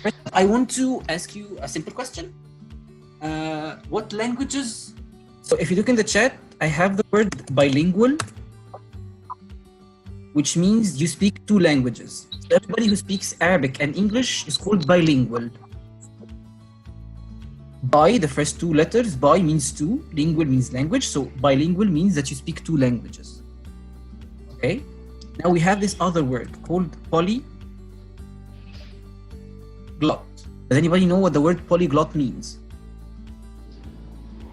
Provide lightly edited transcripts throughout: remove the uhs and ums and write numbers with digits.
First, I want to ask you a simple question. What languages? So if you look in the chat, I have the word bilingual, which means you speak two languages. So everybody who speaks Arabic and English is called bilingual. Bi, the first two letters, bi means two, lingual means language, so bilingual means that you speak two languages. Okay? Now we have this other word called polyglot. Does anybody know what the word polyglot means?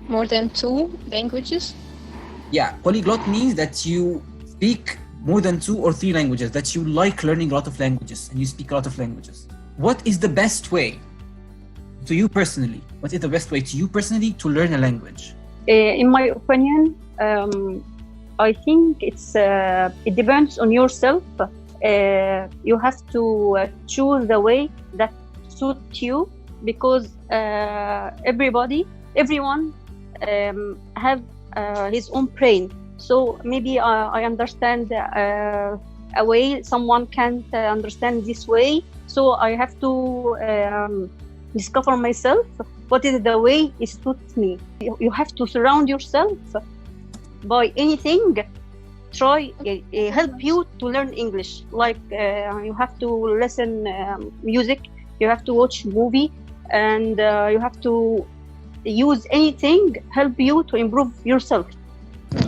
More than two languages? Yeah, polyglot means that you speak more than 2 or 3 languages, that you like learning a lot of languages and you speak a lot of languages. What is the best way to you personally? What is the best way to you personally to learn a language? In my opinion, I think it depends on yourself. You have to choose the way that suits you, because everyone have his own brain. So maybe I understand a way someone can't understand this way. So I have to discover myself what is the way it suits me. You have to surround yourself by anything try help you to learn English. Like you have to listen music, you have to watch movie, and you have to use anything help you to improve yourself.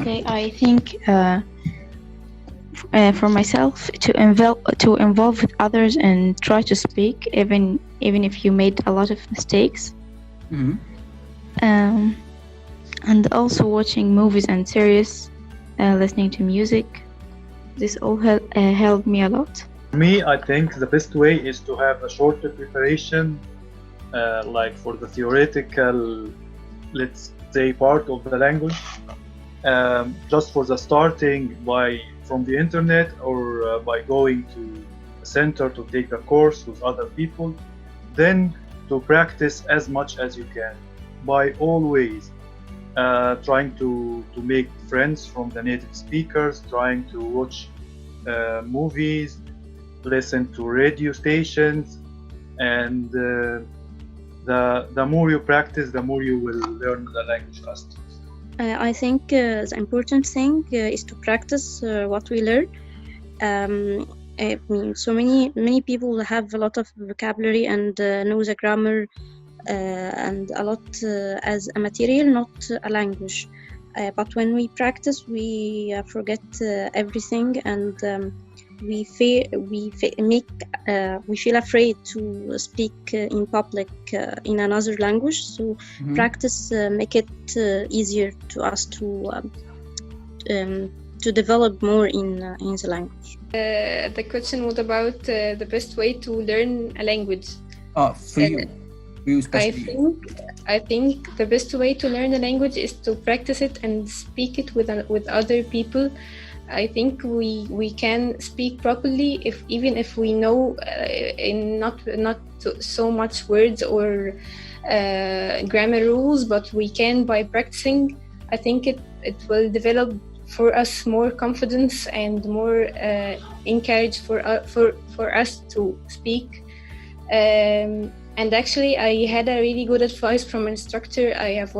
Okay, I think for myself to involve with others and try to speak, even if you made a lot of mistakes. Mm-hmm. And also watching movies and series, listening to music. This all helped me a lot. For me, I think the best way is to have a shorter preparation, like for the theoretical, let's say, part of the language. Just for the starting from the internet or by going to a center to take a course with other people, then to practice as much as you can by always trying to make friends from the native speakers, trying to watch movies, listen to radio stations, and the more you practice, the more you will learn the language faster. I think the important thing is to practice what we learn. I mean, so many people have a lot of vocabulary and know the grammar and a lot as a material, not a language. But when we practice, we forget everything, and we feel afraid to speak in public in another language. So practice make it easier to us to develop more in the language. The question was about the best way to learn a language. For you I think the best way to learn a language is to practice it and speak it with other people. I think we can speak properly even if we know in not so much words or grammar rules, but we can by practicing. I think it will develop for us more confidence and more encourage for us to speak. And actually, I had a really good advice from an instructor I have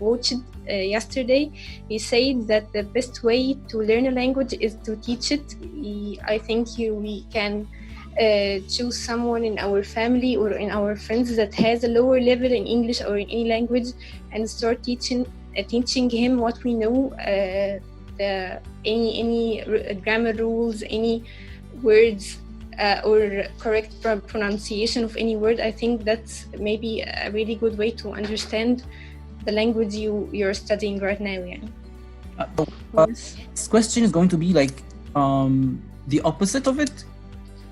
watched yesterday. He said that the best way to learn a language is to teach it. I think we can choose someone in our family or in our friends that has a lower level in English or in any language, and start teaching him what we know, any grammar rules, any words. Or correct pronunciation of any word. I think that's maybe a really good way to understand the language you're studying right now. Yeah. This question is going to be like the opposite of it.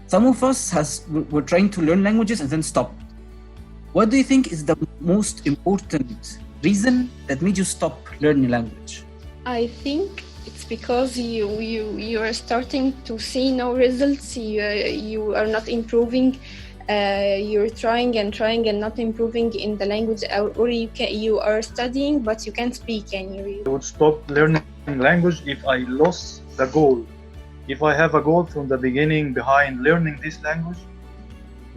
Some of us we're trying to learn languages and then stop. What do you think is the most important reason that made you stop learning language? I think it's because you are starting to see no results. You are not improving. You're trying and not improving in the language, or you are studying but you can't speak. And I would stop learning language if I lost the goal. If I have a goal from the beginning behind learning this language,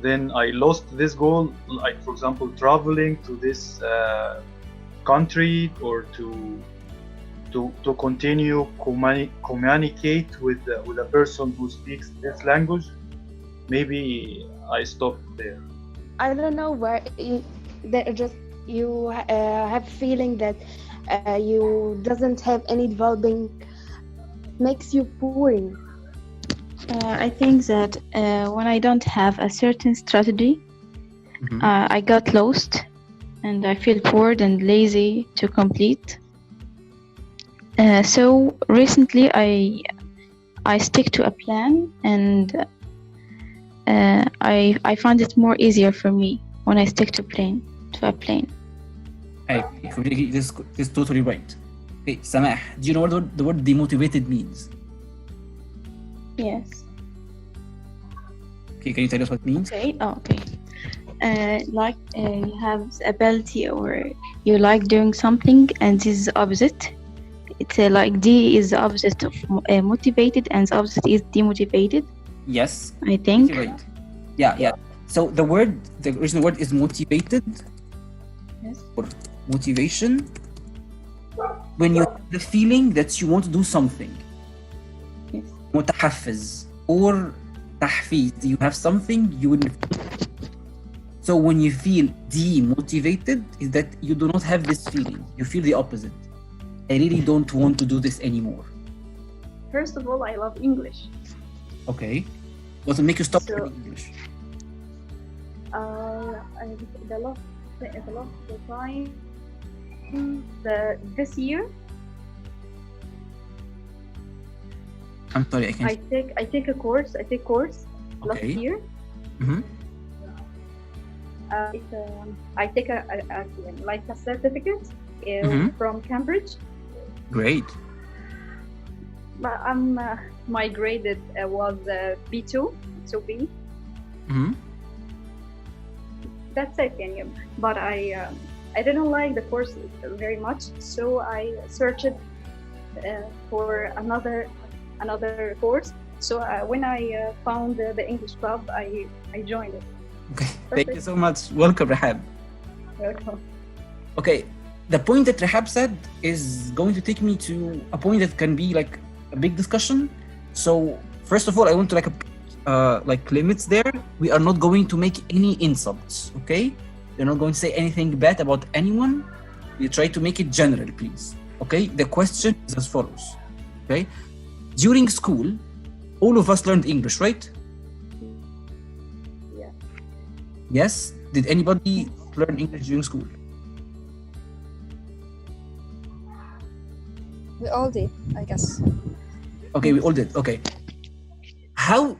then I lost this goal, like for example traveling to this country, or to continue communicate with a person who speaks this language, maybe I stop there. I don't know where you have feeling that you doesn't have any developing, makes you boring. I think that when I don't have a certain strategy, I got lost and I feel bored and lazy to complete. So recently I stick to a plan, and I find it more easier for me when I stick to a plan. I completely agree. This is totally right. Okay, Samah, do you know what the word demotivated means? Yes. Okay, can you tell us what it means? Okay. Like you have the ability, or you like doing something, and this is the opposite. It's like D is the opposite of motivated, and the opposite is demotivated. Yes, I think. right. Yeah. So the original word is motivated. Yes. Or motivation. When you have the feeling that you want to do something. Yes. متحفز or تحفيز. You have something you will. So when you feel demotivated, is that you do not have this feeling. You feel the opposite. I really don't want to do this anymore. First of all, I love English. Okay. What will make you stop So- learning English? The last time, this year, I'm sorry, I can't. I take a course. I take course last Okay. year. Mhm. I take a certificate Mhm. from Cambridge. Great. But my graded was B2, so B. Mhm. That's it, but I didn't like the course very much, so I searched for another course. So when I found the English club, I joined it. Okay. Thank you so much. Welcome, Rahab. Welcome. Okay. The point that Rahab said is going to take me to a point that can be like a big discussion. So first of all, I want to like limits there. We are not going to make any insults, okay? We're not going to say anything bad about anyone. We try to make it general, please. Okay? The question is as follows. Okay? During school, all of us learned English, right? Yeah. Yes? Did anybody learn English during school? We all did, I guess. Okay, we all did. Okay.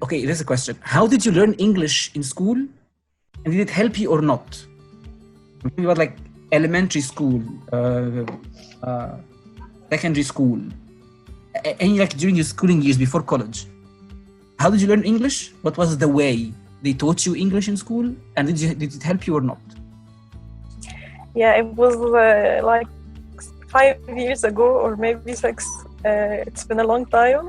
Okay, there's a question. How did you learn English in school? And did it help you or not? Maybe about like elementary school, secondary school, any like during your schooling years before college. How did you learn English? What was the way they taught you English in school? And did it help you or not? Yeah, it was like 5 years ago or maybe 6. It's been a long time.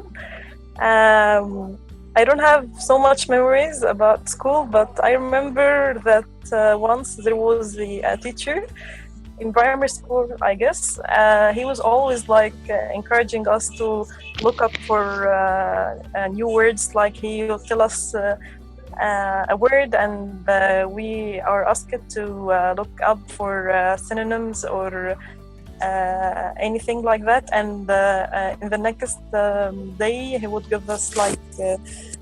I don't have so much memories about school, but I remember that once there was a teacher in primary school, I guess. He was always like encouraging us to look up for new words. Like he will tell us a word, and we are asked to look up for synonyms or anything like that. And in the next day, he would give us like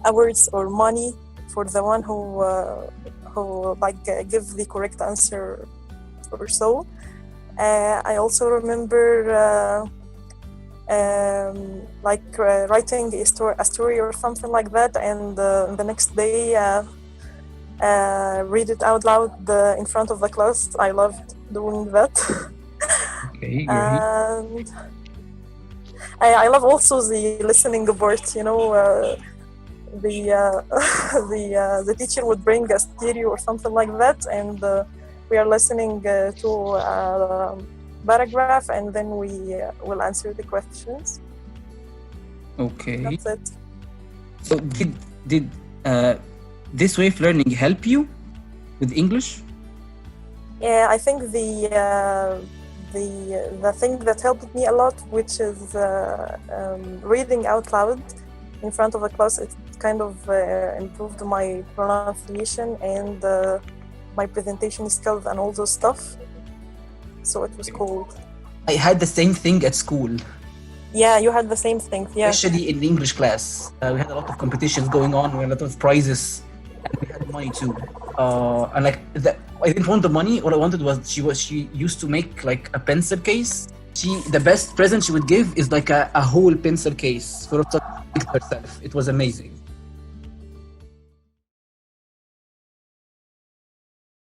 awards or money for the one who like give the correct answer or so. I also remember writing a story or something like that, and the next day read it out loud in front of the class. I loved doing that. Okay, great. And I love also the listening part. The teacher would bring a stereo or something like that, and we are listening to a paragraph, and then we will answer the questions. Okay. That's it. So did this way of learning help you with English? Yeah, I think the thing that helped me a lot, which is reading out loud in front of a class, it kind of improved my pronunciation and my presentation skills and all those stuff. So it was cool. I had the same thing at school. Yeah, you had the same thing. Yeah. Especially in the English class. We had a lot of competitions going on, we had a lot of prizes, and we had money too. And like I didn't want the money. All I wanted was she used to make like a pencil case. The best present she would give is like a whole pencil case for herself. It was amazing.